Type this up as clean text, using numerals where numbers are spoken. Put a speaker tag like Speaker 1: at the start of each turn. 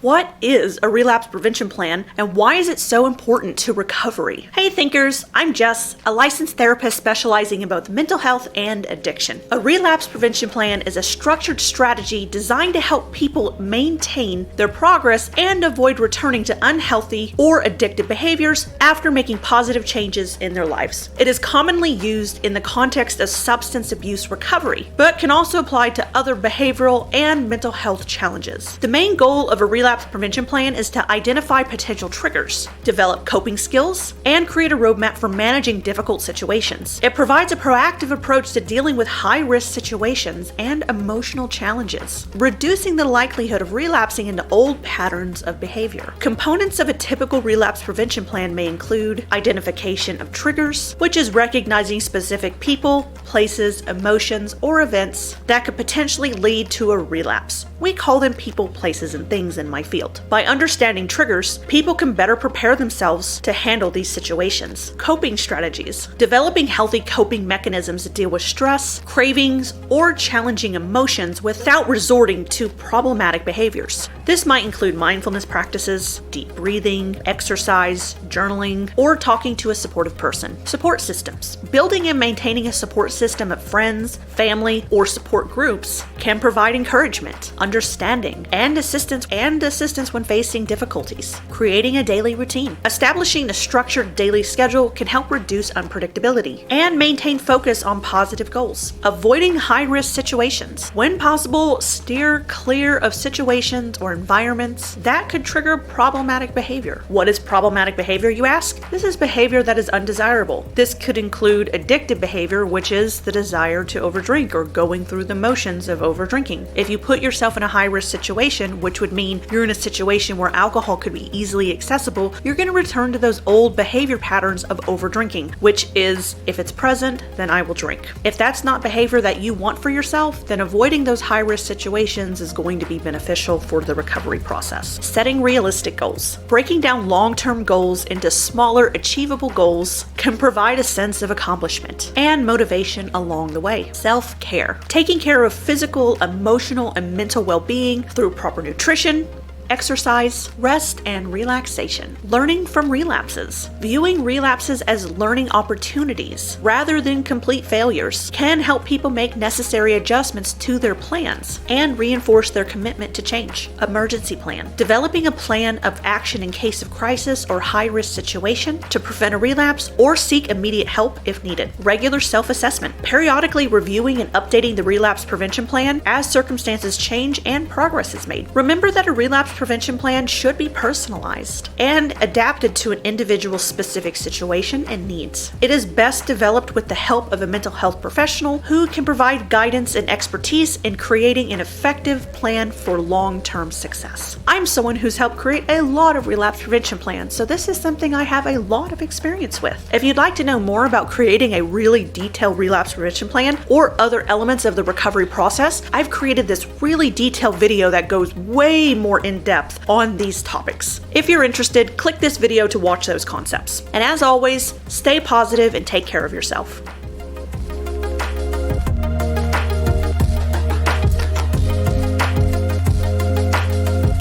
Speaker 1: What is a relapse prevention plan, and why is it so important to recovery? Hey thinkers, I'm Jess, a licensed therapist specializing in both mental health and addiction. A relapse prevention plan is a structured strategy designed to help people maintain their progress and avoid returning to unhealthy or addictive behaviors after making positive changes in their lives. It is commonly used in the context of substance abuse recovery, but can also apply to other behavioral and mental health challenges. The main goal of a relapse prevention plan is to identify potential triggers, develop coping skills, and create a roadmap for managing difficult situations. It provides a proactive approach to dealing with high-risk situations and emotional challenges, reducing the likelihood of relapsing into old patterns of behavior. Components of a typical relapse prevention plan may include identification of triggers, which is recognizing specific people, places, emotions, or events that could potentially lead to a relapse. We call them people, places, and things in my field. By understanding triggers, people can better prepare themselves to handle these situations. Coping strategies. Developing healthy coping mechanisms to deal with stress, cravings, or challenging emotions without resorting to problematic behaviors. This might include mindfulness practices, deep breathing, exercise, journaling, or talking to a supportive person. Support systems. Building and maintaining a support system of friends, family, or support groups can provide encouragement, understanding, and assistance when facing difficulties. Creating a daily routine. Establishing a structured daily schedule can help reduce unpredictability and maintain focus on positive goals. Avoiding high-risk situations. When possible, steer clear of situations or environments that could trigger problematic behavior. What is problematic behavior, you ask? This is behavior that is undesirable. This could include addictive behavior, which is the desire to overdrink or going through the motions of overdrinking. If you put yourself in a high-risk situation, which would mean you're in a situation where alcohol could be easily accessible, you're going to return to those old behavior patterns of overdrinking, which is, if it's present, then I will drink. If that's not behavior that you want for yourself, then avoiding those high-risk situations is going to be beneficial for the recovery process. Setting realistic goals. Breaking down long-term goals into smaller, achievable goals can provide a sense of accomplishment and motivation along the way. Self-care. Taking care of physical, emotional, and mental well-being through proper nutrition, exercise, rest, and relaxation. Learning from relapses. Viewing relapses as learning opportunities rather than complete failures can help people make necessary adjustments to their plans and reinforce their commitment to change. Emergency plan. Developing a plan of action in case of crisis or high-risk situation to prevent a relapse or seek immediate help if needed. Regular self-assessment. Periodically reviewing and updating the relapse prevention plan as circumstances change and progress is made. Remember that a relapse prevention plan should be personalized and adapted to an individual's specific situation and needs. It is best developed with the help of a mental health professional who can provide guidance and expertise in creating an effective plan for long-term success. I'm someone who's helped create a lot of relapse prevention plans, so this is something I have a lot of experience with. If you'd like to know more about creating a really detailed relapse prevention plan or other elements of the recovery process, I've created this really detailed video that goes way more in depth on these topics. If you're interested, click this video to watch those concepts. And as always, stay positive and take care of yourself.